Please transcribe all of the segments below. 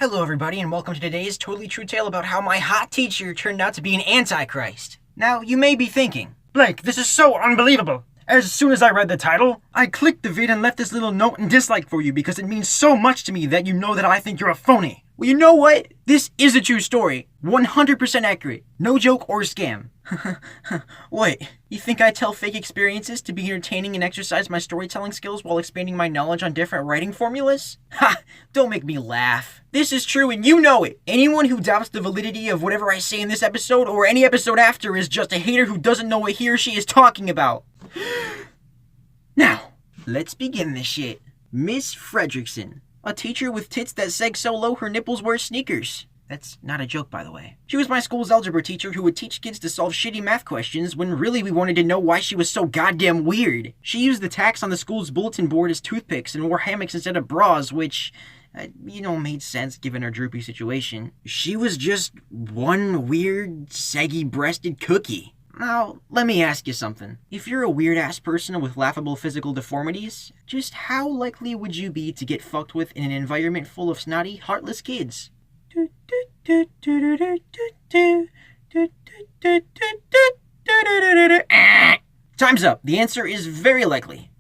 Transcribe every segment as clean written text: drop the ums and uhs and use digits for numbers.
Hello everybody and welcome to today's totally true tale about how my hot teacher turned out to be an antichrist. Now, you may be thinking, Blake, this is so unbelievable. As soon as I read the title, I clicked the vid and left this little note and dislike for you because it means so much to me that you know that I think you're a phony. well, you know what? This is a true story. 100% accurate. No joke or scam. What? You think I tell fake experiences to be entertaining and exercise my storytelling skills while expanding my knowledge on different writing formulas? Ha! Don't make me laugh. This is true and you know it. Anyone who doubts the validity of whatever I say in this episode or any episode after is just a hater who doesn't know what he or she is talking about. Now, let's begin this shit. Miss Fredrickson. A teacher with tits that sag so low her nipples wear sneakers. That's not a joke, by the way. She was my school's algebra teacher who would teach kids to solve shitty math questions when really we wanted to know why she was so goddamn weird. She used the tacks on the school's bulletin board as toothpicks and wore hammocks instead of bras, which, made sense given her droopy situation. She was just one weird, saggy-breasted cookie. Now, let me ask you something. If you're a weird-ass person with laughable physical deformities, just how likely would you be to get fucked with in an environment full of snotty, heartless kids? Time's up. The answer is very likely.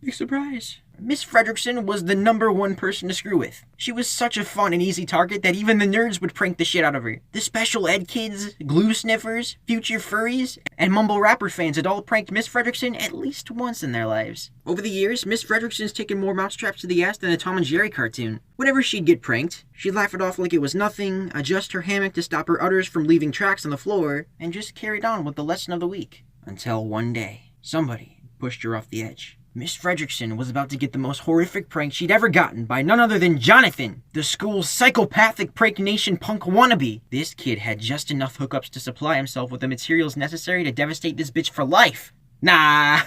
Big surprise. Miss Fredrickson was the #1 person to screw with. She was such a fun and easy target that even the nerds would prank the shit out of her. The special ed kids, glue sniffers, future furries, and mumble rapper fans had all pranked Miss Fredrickson at least once in their lives. Over the years, Miss Fredrickson's taken more mousetraps to the ass than a Tom and Jerry cartoon. Whenever she'd get pranked, she'd laugh it off like it was nothing, adjust her hammock to stop her udders from leaving tracks on the floor, and just carried on with the lesson of the week. Until one day, somebody pushed her off the edge. Miss Fredrickson was about to get the most horrific prank she'd ever gotten by none other than Jonathan, the school's psychopathic prank nation punk wannabe. This kid had just enough hookups to supply himself with the materials necessary to devastate this bitch for life. Nah,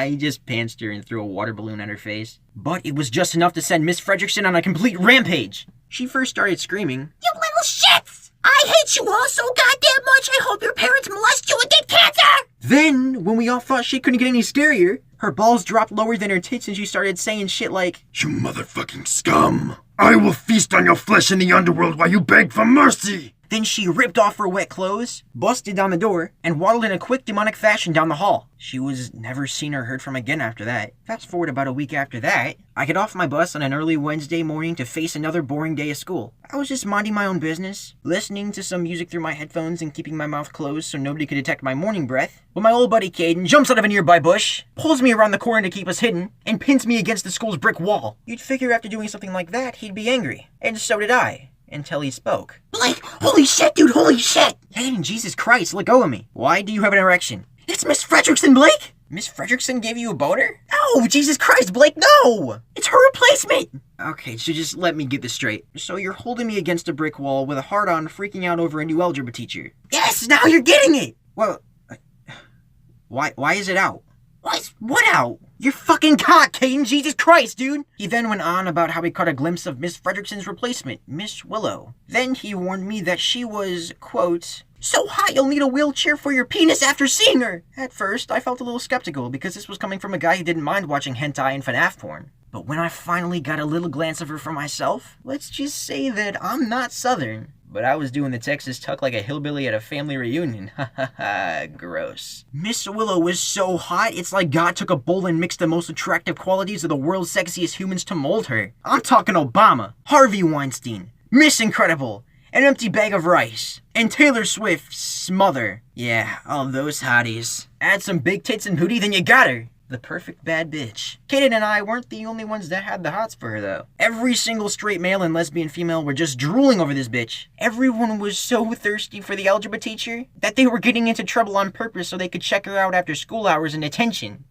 he just pantsed her and threw a water balloon at her face. But it was just enough to send Miss Fredrickson on a complete rampage. She first started screaming, "You little shits! I hate you all so goddamn much, I hope your parents molest you and get cancer!" Then, when we all thought shit couldn't get any scarier, her balls dropped lower than her tits and she started saying shit like, You motherfucking scum! I will feast on your flesh in the underworld while you beg for mercy! Then she ripped off her wet clothes, busted down the door, and waddled in a quick demonic fashion down the hall. She was never seen or heard from again after that. Fast forward about a week after that, I get off my bus on an early Wednesday morning to face another boring day of school. I was just minding my own business, listening to some music through my headphones and keeping my mouth closed so nobody could detect my morning breath, when my old buddy Caden jumps out of a nearby bush, pulls me around the corner to keep us hidden, and pins me against the school's brick wall. You'd figure after doing something like that, he'd be angry. And so did I. Until he spoke. Blake, holy shit, dude, holy shit! Caden, Jesus Christ, let go of me. Why do you have an erection? It's Miss Fredrickson, Blake! Miss Fredrickson gave you a boner? No, Jesus Christ, Blake, no! It's her replacement! Okay, so just let me get this straight. So you're holding me against a brick wall with a hard-on freaking out over a new algebra teacher. Yes, now you're getting it! Well, why is it out? What out? You're fucking cock, Caden, Jesus Christ, dude! He then went on about how he caught a glimpse of Miss Fredrickson's replacement, Miss Willow. Then he warned me that she was, quote, so hot you'll need a wheelchair for your penis after seeing her! At first, I felt a little skeptical because this was coming from a guy who didn't mind watching hentai and FNAF porn. But when I finally got a little glance of her for myself, let's just say that I'm not Southern. But I was doing the Texas tuck like a hillbilly at a family reunion. Ha ha ha, gross. Miss Willow was so hot, it's like God took a bowl and mixed the most attractive qualities of the world's sexiest humans to mold her. I'm talking Obama, Harvey Weinstein, Miss Incredible, an empty bag of rice, and Taylor Swift's mother. Yeah, all those hotties. Add some big tits and booty, then you got her. The perfect bad bitch. Caden and I weren't the only ones that had the hots for her, though. Every single straight male and lesbian female were just drooling over this bitch. Everyone was so thirsty for the algebra teacher that they were getting into trouble on purpose so they could check her out after school hours in detention.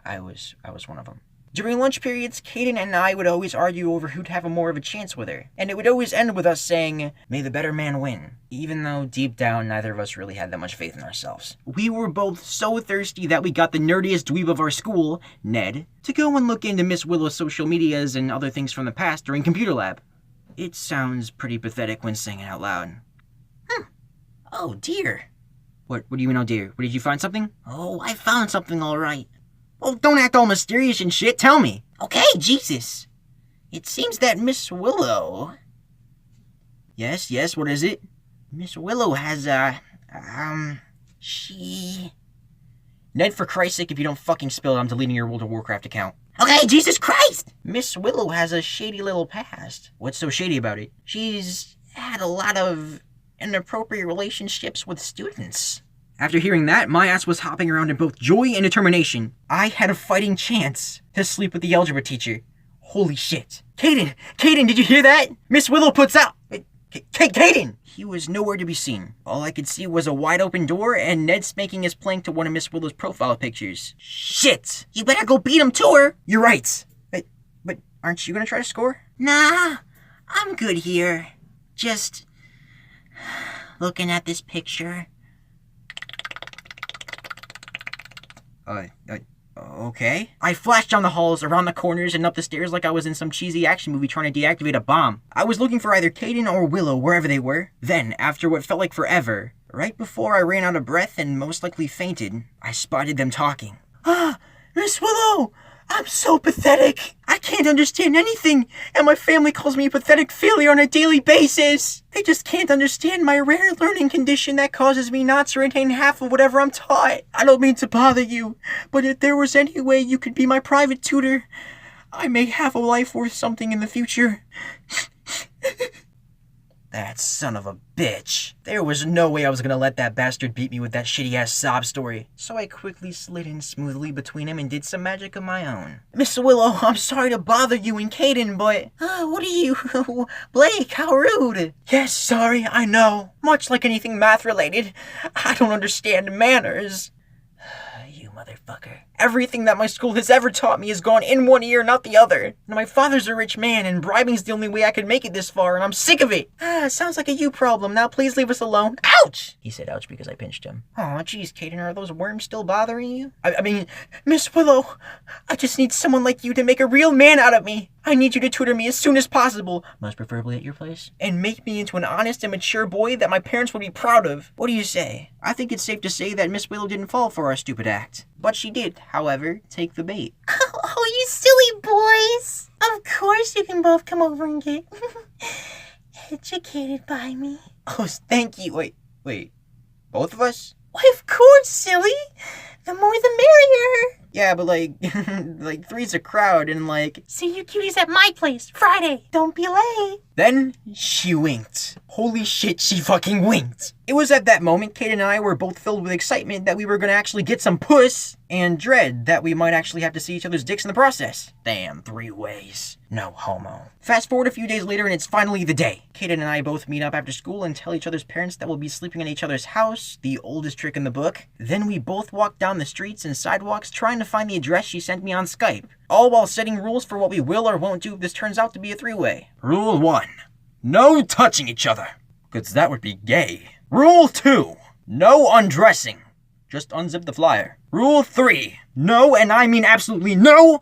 I was one of them. During lunch periods, Caden and I would always argue over who'd have more of a chance with her, and it would always end with us saying, may the better man win, even though deep down neither of us really had that much faith in ourselves. We were both so thirsty that we got the nerdiest dweeb of our school, Ned, to go and look into Miss Willow's social medias and other things from the past during computer lab. It sounds pretty pathetic when saying it out loud. Oh dear. What do you mean, oh dear? What, did you find something? Oh, I found something alright. Well, don't act all mysterious and shit, tell me. Okay, Jesus. It seems that Miss Willow Yes, what is it? Miss Willow has she... Ned, for Christ's sake, if you don't fucking spill it, I'm deleting your World of Warcraft account. Okay, Jesus Christ! Miss Willow has a shady little past. What's so shady about it? She's had a lot of inappropriate relationships with students. After hearing that, my ass was hopping around in both joy and determination. I had a fighting chance to sleep with the algebra teacher. Holy shit. Caden, did you hear that? Miss Willow puts out... Caden! He was nowhere to be seen. All I could see was a wide open door and Ned spanking his plank to one of Miss Willow's profile pictures. Shit! You better go beat him to her. You're right. But aren't you gonna try to score? Nah, I'm good here. Just looking at this picture. Okay. I flashed down the halls, around the corners, and up the stairs like I was in some cheesy action movie trying to deactivate a bomb. I was looking for either Caden or Willow, wherever they were. Then, after what felt like forever, right before I ran out of breath and most likely fainted, I spotted them talking. Ah, Miss Willow! I'm so pathetic. I can't understand anything, and my family calls me a pathetic failure on a daily basis. They just can't understand my rare learning condition that causes me not to retain half of whatever I'm taught. I don't mean to bother you, but if there was any way you could be my private tutor, I may have a life worth something in the future. That son of a bitch. There was no way I was gonna let that bastard beat me with that shitty-ass sob story. So I quickly slid in smoothly between him and did some magic of my own. Miss Willow, I'm sorry to bother you and Caden, but... What are you... Blake, how rude. Yes, sorry, I know. Much like anything math-related, I don't understand manners. You motherfucker. Everything that my school has ever taught me has gone in one ear, not the other. And my father's a rich man, and bribing's the only way I could make it this far, and I'm sick of it. Sounds like a you problem. Now please leave us alone. Ouch! He said ouch because I pinched him. Aw, jeez, Caden, are those worms still bothering you? I mean, Miss Willow, I just need someone like you to make a real man out of me. I need you to tutor me as soon as possible. Most preferably at your place. And make me into an honest and mature boy that my parents would be proud of. What do you say? I think it's safe to say that Miss Willow didn't fall for our stupid act. But she did, however, take the bait. Oh, you silly boys. Of course you can both come over and get educated by me. Oh, thank you. Wait. Both of us? Why, of course, silly. The more the merrier. Yeah, but like three's a crowd and See you cuties at my place, Friday. Don't be late. Then she winked. Holy shit, she fucking winked. It was at that moment Kate and I were both filled with excitement that we were gonna actually get some puss, and dread that we might actually have to see each other's dicks in the process. Damn, 3 ways. No homo. Fast forward a few days later and it's finally the day. Kate and I both meet up after school and tell each other's parents that we'll be sleeping in each other's house, the oldest trick in the book. Then we both walk down the streets and sidewalks trying to find the address she sent me on Skype, all while setting rules for what we will or won't do if this turns out to be a 3-way. Rule 1. No touching each other, because that would be gay. Rule 2. No undressing. Just unzip the flyer. Rule 3. No, and I mean absolutely no,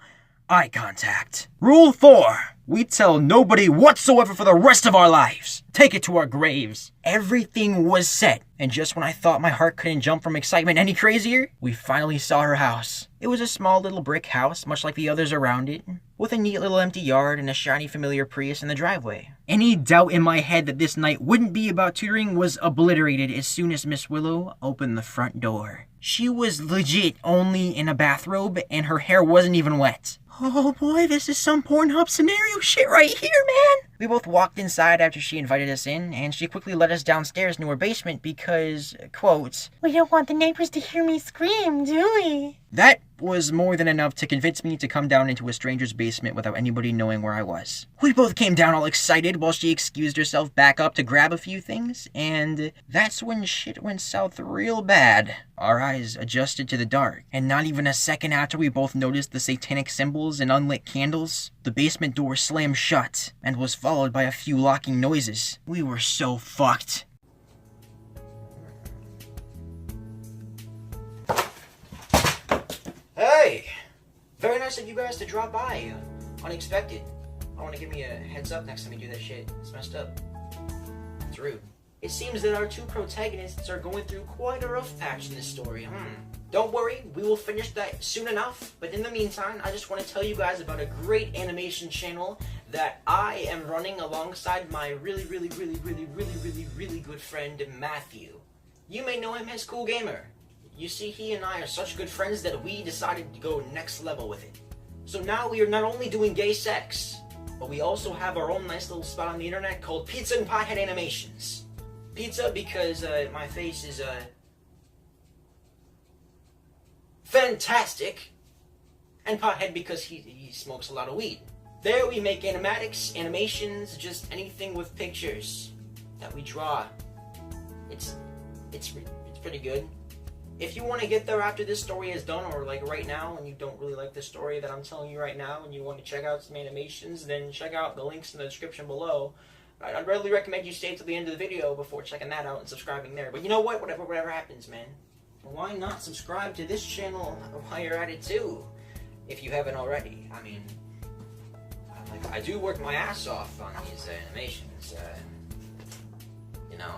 eye contact. Rule 4. We tell nobody whatsoever for the rest of our lives. Take it to our graves. Everything was set, and just when I thought my heart couldn't jump from excitement any crazier, we finally saw her house. It was a small little brick house, much like the others around it, with a neat little empty yard and a shiny familiar Prius in the driveway. Any doubt in my head that this night wouldn't be about tutoring was obliterated as soon as Miss Willow opened the front door. She was legit only in a bathrobe, and her hair wasn't even wet. Oh boy, this is some Pornhub scenario shit right here, man! We both walked inside after she invited us in, and she quickly led us downstairs into her basement because, quote, "We don't want the neighbors to hear me scream, do we?" That was more than enough to convince me to come down into a stranger's basement without anybody knowing where I was. We both came down all excited while she excused herself back up to grab a few things, and that's when shit went south real bad. Our eyes adjusted to the dark, and not even a second after we both noticed the satanic symbols and unlit candles, the basement door slammed shut, and was followed by a few locking noises. We were so fucked. Hey! Very nice of you guys to drop by. Unexpected. I want to give me a heads up next time you do that shit. It's messed up. It's rude. It seems that our two protagonists are going through quite a rough patch in this story. Don't worry, we will finish that soon enough. But in the meantime, I just want to tell you guys about a great animation channel that I am running alongside my really good friend Matthew. You may know him as Cool Gamer. You see, he and I are such good friends that we decided to go next level with it. So now we are not only doing gay sex, but we also have our own nice little spot on the internet called Pizza and Pothead Animations. Pizza because my face is fantastic, and Pothead because he smokes a lot of weed. There we make animatics, animations, just anything with pictures that we draw. It's pretty good. If you want to get there after this story is done, or like right now, and you don't really like the story that I'm telling you right now, and you want to check out some animations, then check out the links in the description below. I'd really recommend you stay till the end of the video before checking that out and subscribing there. But you know what? Whatever happens, man. Why not subscribe to this channel while you're at it too, if you haven't already? I mean, I do work my ass off on these animations, you know.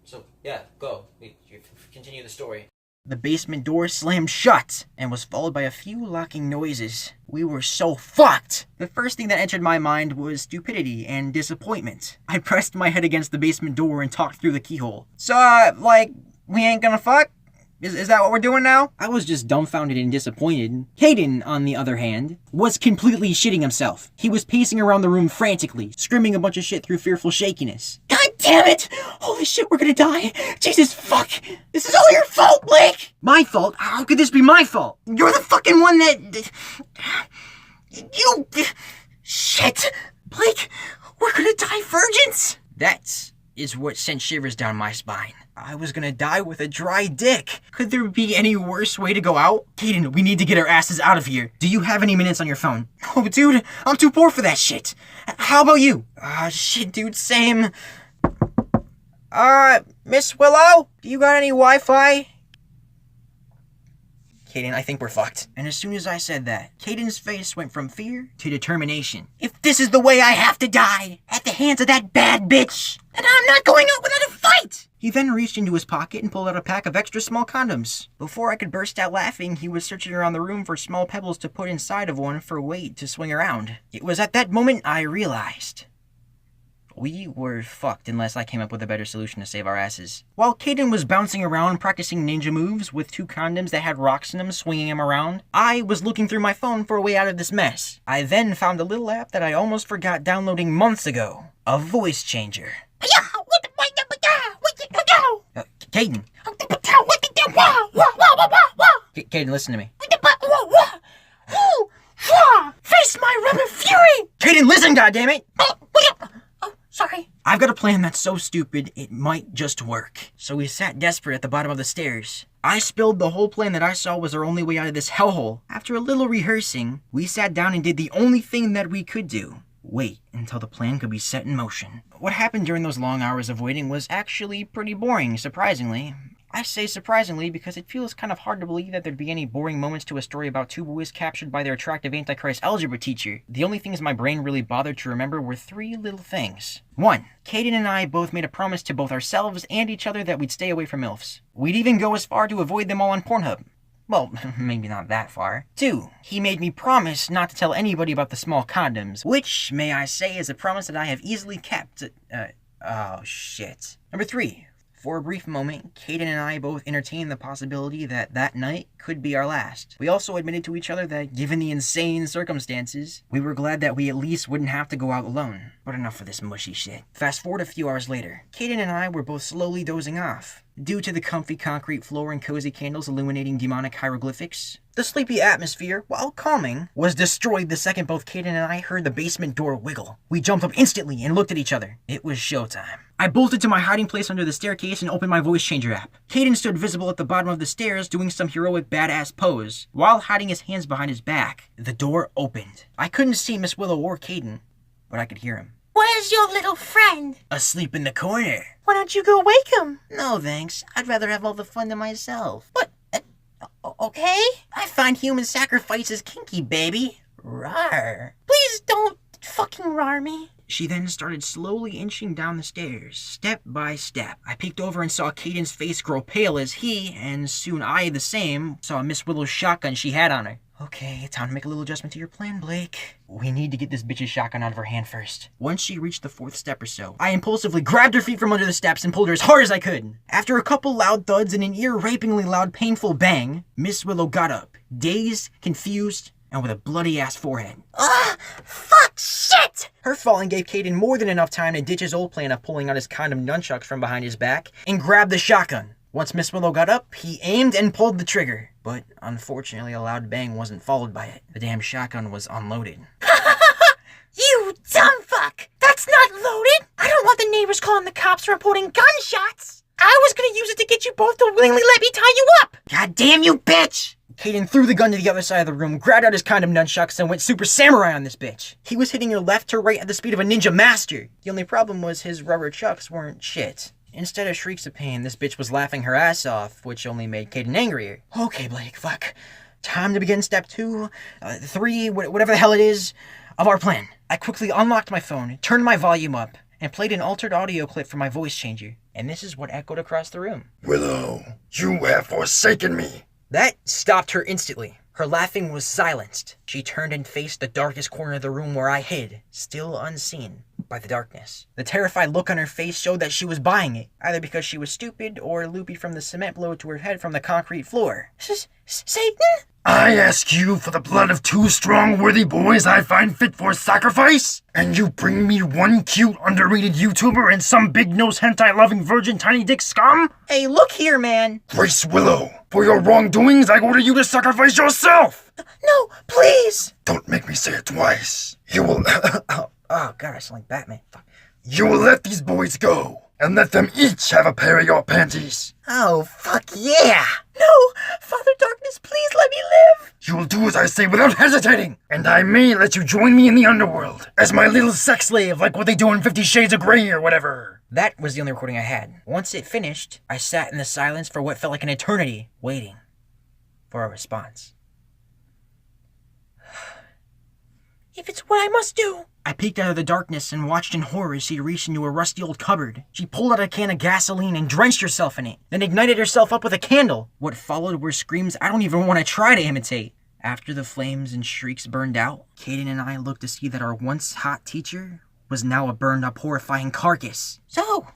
So, yeah, go. You continue the story. The basement door slammed shut and was followed by a few locking noises. We were so fucked! The first thing that entered my mind was stupidity and disappointment. I pressed my head against the basement door and talked through the keyhole. So, like, we ain't gonna fuck? Is that what we're doing now? I was just dumbfounded and disappointed. Caden, on the other hand, was completely shitting himself. He was pacing around the room frantically, screaming a bunch of shit through fearful shakiness. God damn it! Holy shit, we're gonna die! Jesus fuck! This is all your fault, Blake! My fault? How could this be my fault? You're the fucking one that... You... Shit! Blake, we're gonna die virgins! That is what sent shivers down my spine. I was gonna die with a dry dick. Could there be any worse way to go out? Caden, we need to get our asses out of here. Do you have any minutes on your phone? Oh, dude, I'm too poor for that shit. How about you? Shit, dude, same. Miss Willow? Do you got any Wi-Fi? Caden, I think we're fucked. And as soon as I said that, Caden's face went from fear to determination. If this is the way I have to die, at the hands of that bad bitch, then I'm not going out without a fight! He then reached into his pocket and pulled out a pack of extra small condoms. Before I could burst out laughing, he was searching around the room for small pebbles to put inside of one for weight to swing around. It was at that moment I realized we were fucked unless I came up with a better solution to save our asses. While Caden was bouncing around practicing ninja moves with 2 condoms that had rocks in them swinging him around, I was looking through my phone for a way out of this mess. I then found a little app that I almost forgot downloading months ago. A voice changer. Caden. Caden, listen to me. Face my rubber fury! Caden, listen, goddammit! Sorry. I've got a plan that's so stupid, it might just work. So we sat desperate at the bottom of the stairs. I spilled the whole plan that I saw was our only way out of this hellhole. After a little rehearsing, we sat down and did the only thing that we could do. Wait until the plan could be set in motion. What happened during those long hours of waiting was actually pretty boring, surprisingly. I say surprisingly because it feels kind of hard to believe that there'd be any boring moments to a story about 2 boys captured by their attractive Antichrist algebra teacher. The only things my brain really bothered to remember were 3 little things. 1. Caden and I both made a promise to both ourselves and each other that we'd stay away from MILFs. We'd even go as far to avoid them all on Pornhub. Well, maybe not that far. 2. He made me promise not to tell anybody about the small condoms, which, may I say, is a promise that I have easily kept. Oh shit. Number 3. For a brief moment, Caden and I both entertained the possibility that that night could be our last. We also admitted to each other that, given the insane circumstances, we were glad that we at least wouldn't have to go out alone. But enough of this mushy shit. Fast forward a few hours later. Caden and I were both slowly dozing off. Due to the comfy concrete floor and cozy candles illuminating demonic hieroglyphics, the sleepy atmosphere, while calming, was destroyed the second both Caden and I heard the basement door wiggle. We jumped up instantly and looked at each other. It was showtime. I bolted to my hiding place under the staircase and opened my voice changer app. Caden stood visible at the bottom of the stairs doing some heroic badass pose, while hiding his hands behind his back. The door opened. I couldn't see Miss Willow or Caden, but I could hear him. Where's your little friend? Asleep in the corner. Why don't you go wake him? No, thanks. I'd rather have all the fun to myself. What? Okay? I find human sacrifices kinky, baby. Rawr. Please don't fucking rar me. She then started slowly inching down the stairs, step by step. I peeked over and saw Caden's face grow pale as he, and soon I the same, saw Miss Willow's shotgun she had on her. Okay, time to make a little adjustment to your plan, Blake. We need to get this bitch's shotgun out of her hand first. Once she reached the 4th step or so, I impulsively grabbed her feet from under the steps and pulled her as hard as I could. After a couple loud thuds and an ear-rapingly loud, painful bang, Miss Willow got up, dazed, confused, and with a bloody-ass forehead. Fuck, shit! Her falling gave Caden more than enough time to ditch his old plan of pulling out his condom nunchucks from behind his back and grab the shotgun. Once Miss Willow got up, he aimed and pulled the trigger. But unfortunately, a loud bang wasn't followed by it. The damn shotgun was unloaded. You dumb fuck! That's not loaded! I don't want the neighbors calling the cops reporting gunshots! I was gonna use it to get you both to willingly let me tie you up! God damn you, bitch! Caden threw the gun to the other side of the room, grabbed out his condom nunchucks, and went super samurai on this bitch. He was hitting her left to right at the speed of a ninja master. The only problem was his rubber chucks weren't shit. Instead of shrieks of pain, this bitch was laughing her ass off, which only made Caden angrier. Okay, Blake, fuck. Time to begin step 2, 3, whatever the hell it is, of our plan. I quickly unlocked my phone, turned my volume up, and played an altered audio clip from my voice changer. And this is what echoed across the room. Willow, you have forsaken me. That stopped her instantly. Her laughing was silenced. She turned and faced the darkest corner of the room where I hid, still unseen by the darkness. The terrified look on her face showed that she was buying it, either because she was stupid or loopy from the cement blow to her head from the concrete floor. Satan? I ask you for the blood of 2 strong, worthy boys I find fit for sacrifice? And you bring me one cute, underrated YouTuber and some big-nosed hentai-loving virgin tiny dick scum? Hey, look here, man. Grace Willow, for your wrongdoings, I order you to sacrifice yourself! No, please! Don't make me say it twice. You will... Oh, God, I sound like Batman. Fuck. You will let these boys go, and let them each have a pair of your panties. Oh, fuck yeah! No! Father Darkness, please let me live! You will do as I say without hesitating, and I may let you join me in the underworld as my little sex slave, like what they do in 50 Shades of Grey or whatever. That was the only recording I had. Once it finished, I sat in the silence for what felt like an eternity, waiting for a response. If it's what I must do. I peeked out of the darkness and watched in horror as she reached into a rusty old cupboard. She pulled out a can of gasoline and drenched herself in it, then ignited herself up with a candle. What followed were screams I don't even want to try to imitate. After the flames and shrieks burned out, Caden and I looked to see that our once hot teacher was now a burned up, horrifying carcass. So,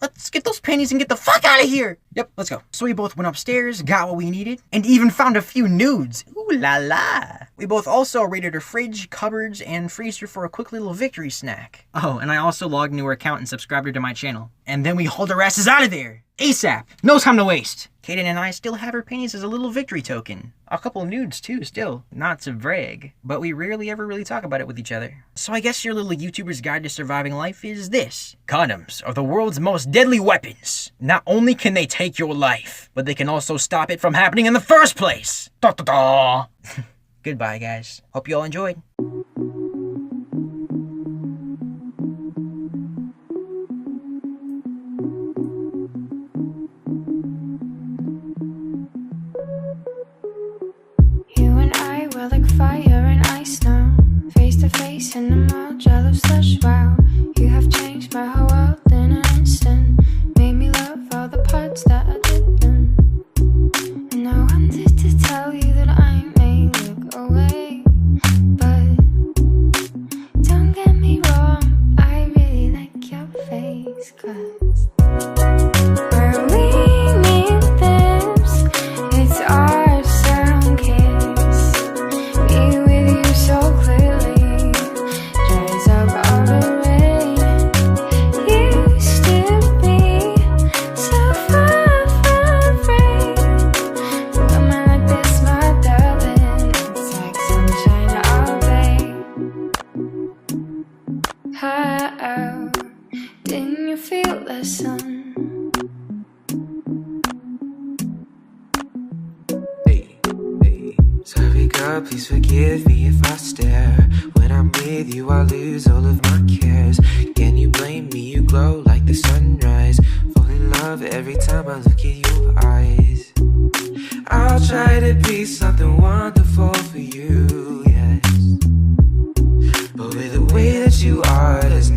let's get those panties and get the fuck out of here! Yep, let's go. So we both went upstairs, got what we needed, and even found a few nudes. Ooh la la! We both also raided her fridge, cupboards, and freezer for a quick little victory snack. Oh, and I also logged into her account and subscribed her to my channel. And then we hauled our asses out of there! ASAP! No time to waste! Caden and I still have her panties as a little victory token. A couple of nudes too, still. Not to brag, but we rarely ever really talk about it with each other. So I guess your little YouTuber's guide to surviving life is this. Condoms are the world's most deadly weapons. Not only can they take your life, but they can also stop it from happening in the first place. Da da da! Goodbye, guys. Hope you all enjoyed. You and I were like fire and ice now, face to face in the mall, jello slush. Wow, you have changed my whole world in an instant. Made me love all the parts that I didn't. And I wanted to tell you that I may look away, but don't get me wrong, I really like your face, 'cause where we meet this, it's our sound kiss. Me with you so clearly dries up all the rain. Used to be so far, far away. Woman like this, my darling, it's like sunshine all day. How didn't you feel the sun? Sorry girl, please forgive me if I stare. When I'm with you, I lose all of my cares. Can you blame me? You glow like the sunrise. Fall in love every time I look at your eyes. I'll try to be something wonderful for you, yes. But with the way that you are, there's